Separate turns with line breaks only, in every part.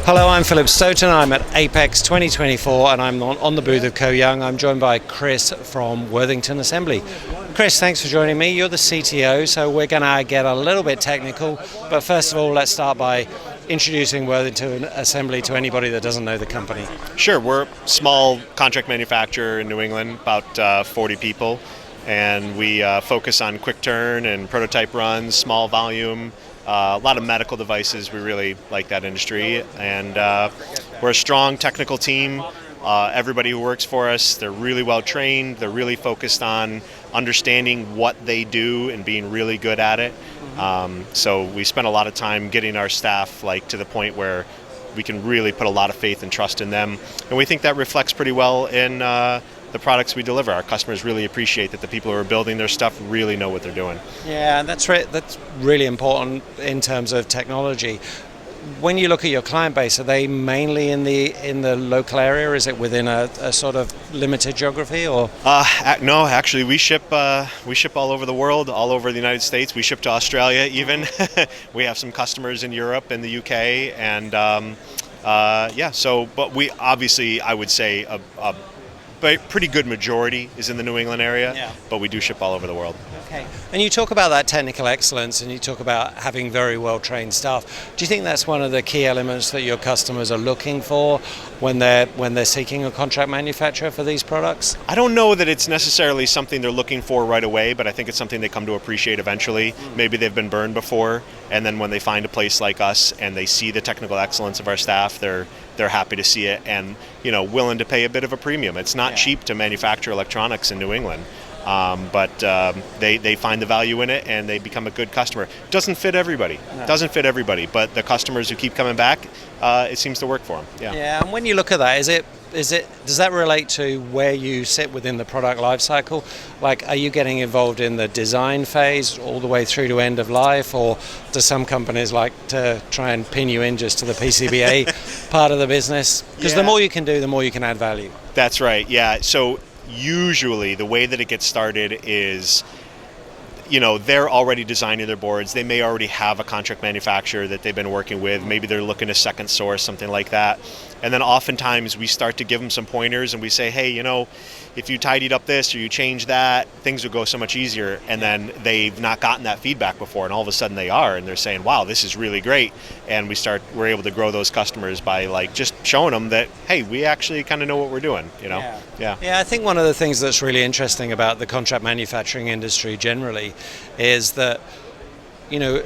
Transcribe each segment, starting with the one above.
Hello, I'm Philip Stoughton. I'm at Apex 2024 and I'm on the booth of Co-Young. I'm joined by Chris from Worthington Assembly. Chris, thanks for joining me. You're the CTO, so we're going to get a little bit technical. But first of all, let's start by introducing Worthington Assembly to anybody that doesn't know the company.
Sure, we're a small contract manufacturer in New England, about 40 people. And we focus on quick turn and prototype runs, small volume, a lot of medical devices. We really like that industry, and we're a strong technical team. Everybody who works for us, they're really well trained. They're really focused on understanding what they do and being really good at it. So we spend a lot of time getting our staff to the point where we can really put a lot of faith and trust in them, and we think that reflects pretty well in the products we deliver. Our customers really appreciate that the people who are building their stuff really know what they're doing.
Yeah, that's really important in terms of technology. When you look at your client base, are they mainly in the local area? Is it within a sort of limited geography, or?
No, actually, we ship all over the world, all over the United States. We ship to Australia even. We have some customers in Europe and the UK, and but we obviously, I would say a pretty good majority is in the New England area, but we do ship all over the world.
Okay. And you talk about that technical excellence, and you talk about having very well-trained staff. Do you think that's one of the key elements that your customers are looking for when they're seeking a contract manufacturer for these products?
I don't know that it's necessarily something they're looking for right away, but I think it's something they come to appreciate eventually. Maybe they've been burned before, and then when they find a place like us and they see the technical excellence of our staff, they're happy to see it and willing to pay a bit of a premium. It's not cheap to manufacture electronics in New England, but they find the value in it and they become a good customer. Doesn't fit everybody. No. Doesn't fit everybody, but the customers who keep coming back, it seems to work for them.
Yeah. And when you look at that, does that relate to where you sit within the product life cycle? Are you getting involved in the design phase all the way through to end of life, or do some companies like to try and pin you in just to the PCBA part of the business? Because the more you can do, the more you can add value.
That's right, yeah. So usually the way that it gets started is they're already designing their boards. They may already have a contract manufacturer that they've been working with. Maybe they're looking to second source, something like that. And then oftentimes we start to give them some pointers and we say, hey, if you tidied up this or you change that, things would go so much easier. And then they've not gotten that feedback before, and all of a sudden they are, and they're saying, wow, this is really great. And we're able to grow those customers by just showing them that, hey, we actually kind of know what we're doing, Yeah,
I think one of the things that's really interesting about the contract manufacturing industry generally is that, the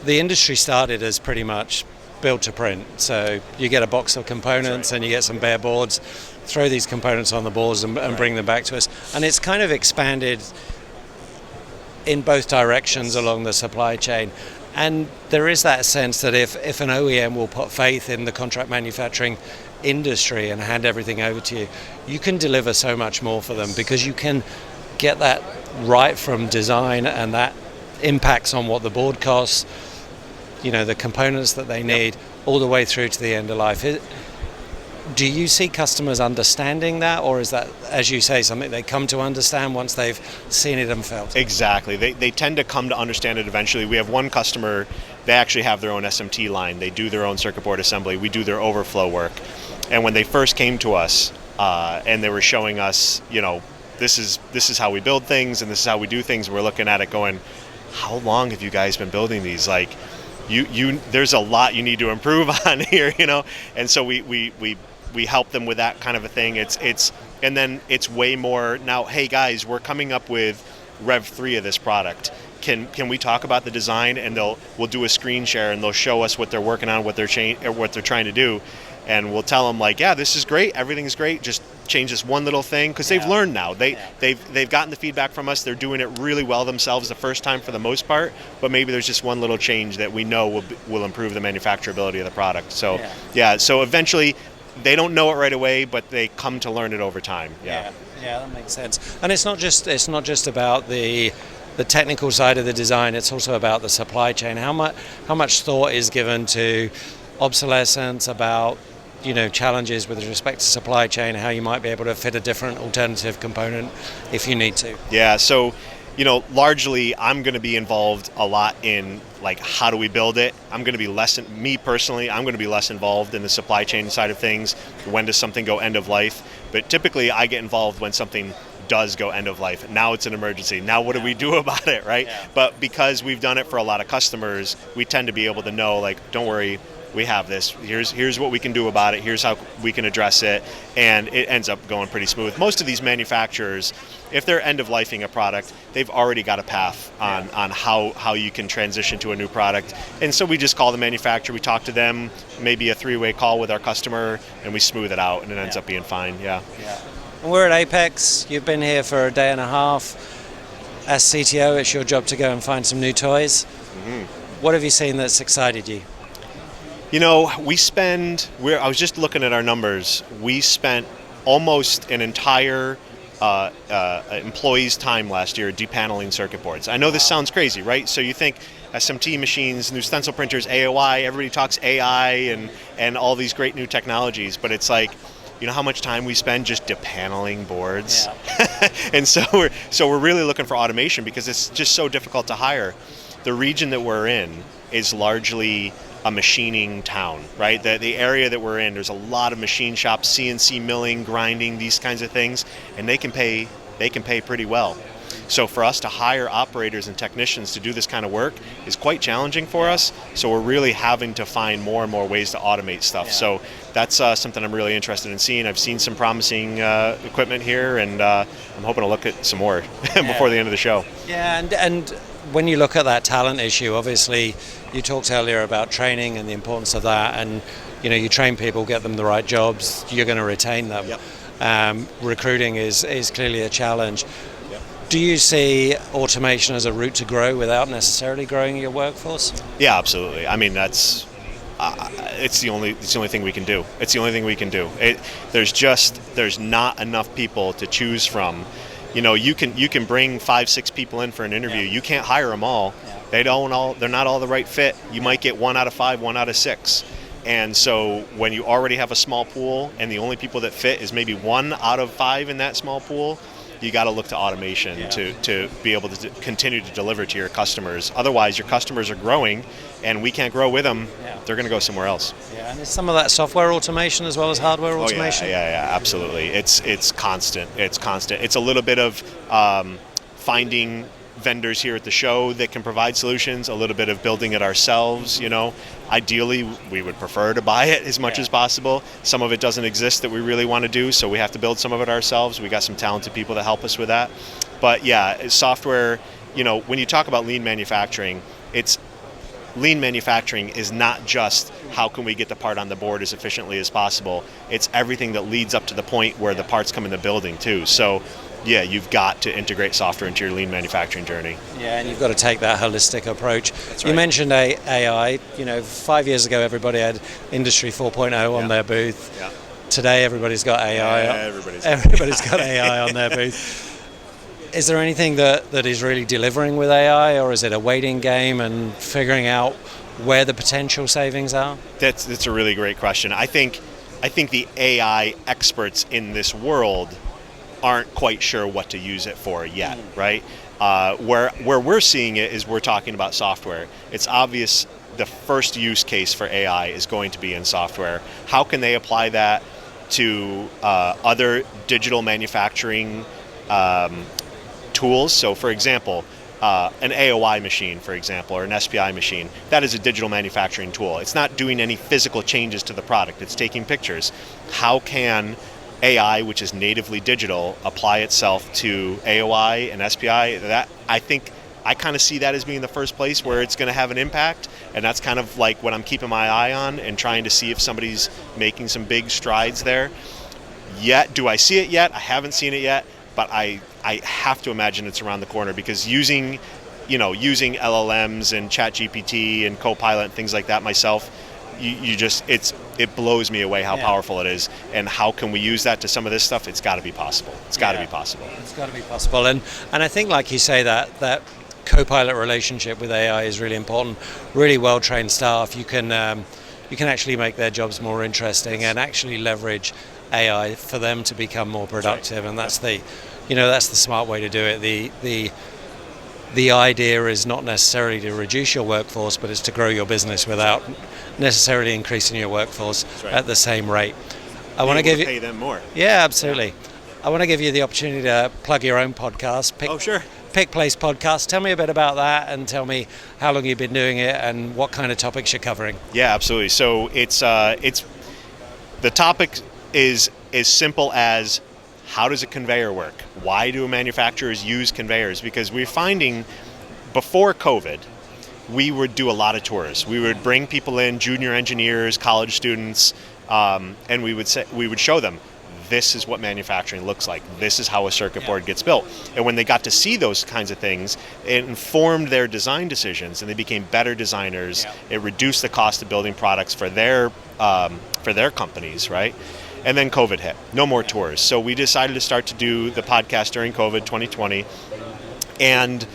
industry started as pretty much built to print. So you get a box of components and you get some bare boards, throw these components on the boards and bring them back to us. And it's kind of expanded in both directions along the supply chain. And there is that sense that if an OEM will put faith in the contract manufacturing industry and hand everything over to you, you can deliver so much more for them, because you can get that right from design, and that impacts on what the board costs, the components that they need, all the way through to the end of life. Do you see customers understanding that, or is that, as you say, something they come to understand once they've seen it and felt it?
Exactly. They tend to come to understand it eventually. We have one customer, they actually have their own SMT line. They do their own circuit board assembly. We do their overflow work. And when they first came to us and they were showing us, this is how we build things and this is how we do things, we're looking at it going, how long have you guys been building these? There's a lot you need to improve on here, And so we help them with that kind of a thing. And then it's way more now, hey guys, we're coming up with Rev 3 of this product. Can we talk about the design? And we'll do a screen share and they'll show us what they're working on, what they're trying to do. And we'll tell them this is great, everything's great, just change this one little thing, because they've learned now. They've gotten the feedback from us. They're doing it really well themselves the first time for the most part, but maybe there's just one little change that we know will improve the manufacturability of the product. So so eventually they don't know it right away, but they come to learn it over time.
Yeah, that makes sense. And it's not just about the technical side of the design, it's also about the supply chain. How much thought is given to obsolescence, about challenges with respect to supply chain, how you might be able to fit a different alternative component if you need to?
Yeah, so largely I'm going to be involved a lot in like how do we build it. I'm going to be me personally, I'm going to be less involved in the supply chain side of things. When does something go end of life? But typically I get involved when something does go end of life. Now it's an emergency. Now what do we do about it, right?
Yeah.
But because we've done it for a lot of customers, we tend to be able to know, like, don't worry, we have this. Here's what we can do about it. Here's how we can address it, and it ends up going pretty smooth. Most of these manufacturers, if they're end of lifing a product, they've already got a path on how you can transition to a new product. And so we just call the manufacturer, we talk to them, maybe a 3-way call with our customer, and we smooth it out, and it ends up being fine. Yeah.
We're at Apex. You've been here for a day and a half. As CTO, it's your job to go and find some new toys. What have you seen that's excited you?
I was just looking at our numbers. We spent almost an entire employee's time last year depaneling circuit boards. I know this sounds crazy, right? So you think SMT machines, new stencil printers, AOI, everybody talks AI and all these great new technologies, but it's like, you know how much time we spend just depaneling boards? Yeah. And so we're really looking for automation because it's just so difficult to hire. The region that we're in is largely a machining town, right? The area that we're in, there's a lot of machine shops, CNC milling, grinding, these kinds of things, and they can pay pretty well. So for us to hire operators and technicians to do this kind of work is quite challenging for us. So we're really having to find more and more ways to automate stuff. Yeah. So that's something I'm really interested in seeing. I've seen some promising equipment here, and I'm hoping to look at some more before the end of the show.
Yeah, and when you look at that talent issue, obviously you talked earlier about training and the importance of that, and you train people, get them the right jobs, you're going to retain them. Yep. Recruiting is clearly a challenge. Do you see automation as a route to grow without necessarily growing your workforce?
Yeah, absolutely. I mean, it's the only thing we can do. It's the only thing we can do. There's not enough people to choose from. You can bring 5-6 people in for an interview. Yeah. You can't hire them all. Yeah. They're not all the right fit. You might get 1 out of 5, 1 out of 6. And so when you already have a small pool and the only people that fit is maybe 1 out of 5 in that small pool, you got to look to automation to be able to continue to deliver to your customers. Otherwise, your customers are growing, and we can't grow with them. Yeah. They're going to go somewhere else.
Yeah, and is some of that software automation as well as hardware automation?
Yeah, absolutely. It's constant. It's a little bit of finding vendors here at the show that can provide solutions, a little bit of building it ourselves. Ideally we would prefer to buy it as much as possible. Some of it doesn't exist that we really want to do, so we have to build some of it ourselves. We got some talented people to help us with that. But yeah, software, when you talk about lean manufacturing is not just how can we get the part on the board as efficiently as possible. It's everything that leads up to the point where the parts come in the building too. So yeah, you've got to integrate software into your lean manufacturing journey.
Yeah, and you've got to take that holistic approach.
That's
right. You mentioned AI. 5 years ago, everybody had Industry 4.0 on their booth.
Yeah.
Today, everybody's got AI. Everybody's got AI on their booth. Is there anything that is really delivering with AI, or is it a waiting game and figuring out where the potential savings are?
That's a really great question. I think the AI experts in this world aren't quite sure what to use it for yet, right? Where we're seeing it is we're talking about software. It's obvious the first use case for AI is going to be in software. How can they apply that to other digital manufacturing tools? So for example, an AOI machine, for example, or an SPI machine, that is a digital manufacturing tool. It's not doing any physical changes to the product. It's taking pictures. How can AI, which is natively digital, apply itself to AOI and SPI? That I kind of see that as being the first place where it's going to have an impact, and that's kind of like what I'm keeping my eye on and trying to see if somebody's making some big strides there. Do I see it yet? I haven't seen it yet, but I have to imagine it's around the corner, because using LLMs and ChatGPT and Copilot and things like that myself, it blows me away how powerful it is, and how can we use that to some of this stuff? It's got to be possible. It's got to be possible.
It's got to be possible, and I think, like you say, that co-pilot relationship with AI is really important. Really well-trained staff, you can actually make their jobs more interesting and actually leverage AI for them to become more productive, and that's the smart way to do it. The the idea is not necessarily to reduce your workforce, but it's to grow your business without necessarily increasing your workforce at the same rate. I want to give you
pay them more.
Yeah, absolutely. I want to give you the opportunity to plug your own podcast.
Sure.
Pick Place Podcast. Tell me a bit about that, and tell me how long you've been doing it and what kind of topics you're covering.
Yeah, absolutely. So it's the topic is as simple as, how does a conveyor work? Why do manufacturers use conveyors? Because we're finding, before COVID, we would do a lot of tours. We would bring people in, junior engineers, college students, and we would show them, this is what manufacturing looks like. This is how a circuit board gets built. And when they got to see those kinds of things, it informed their design decisions, and they became better designers. It reduced the cost of building products for their companies, right? And then COVID hit. No more tours. So we decided to start to do the podcast during COVID 2020. And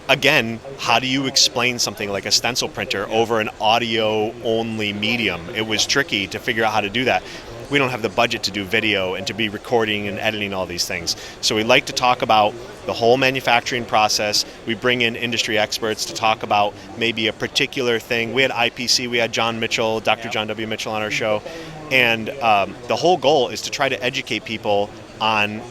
again, how do you explain something like a stencil printer over an audio-only medium? It was tricky to figure out how to do that. We don't have the budget to do video and to be recording and editing all these things. So we like to talk about the whole manufacturing process. We bring in industry experts to talk about maybe a particular thing. We had IPC, we had John Mitchell, Dr. John W. Mitchell on our show. And the whole goal is to try to educate people on,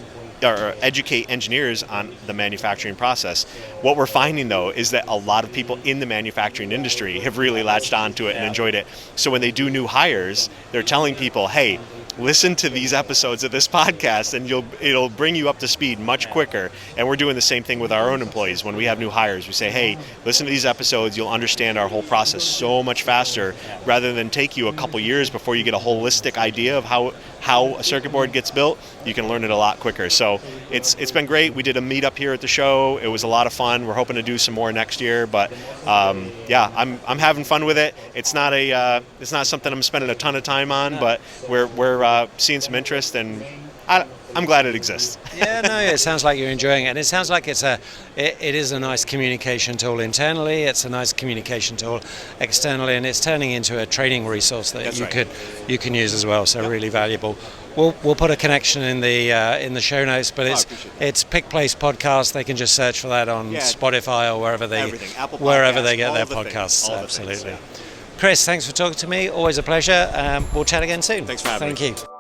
or educate engineers on the manufacturing process. What we're finding, though, is that a lot of people in the manufacturing industry have really latched onto it and enjoyed it. So when they do new hires, they're telling people, hey, listen to these episodes of this podcast and it'll bring you up to speed much quicker. And we're doing the same thing with our own employees. When we have new hires, we say, hey, listen to these episodes, you'll understand our whole process so much faster, rather than take you a couple years before you get a holistic idea of how a circuit board gets built. You can learn it a lot quicker. So it's been great. We did a meetup here at the show. It was a lot of fun. We're hoping to do some more next year, but I'm having fun with it. It's not something I'm spending a ton of time on, but we're seeing some interest, and I'm glad it exists.
Yeah, no, it sounds like you're enjoying it, and it sounds like it is a nice communication tool internally. It's a nice communication tool externally, and it's turning into a training resource that you can use as well. So really valuable. We'll put a connection in the show notes, but it's Pick Place Podcast. They can just search for that on Spotify or wherever they get their podcasts. Absolutely. Chris, thanks for talking to me. Always a pleasure. We'll chat again soon.
Thanks for having me.
Thank you.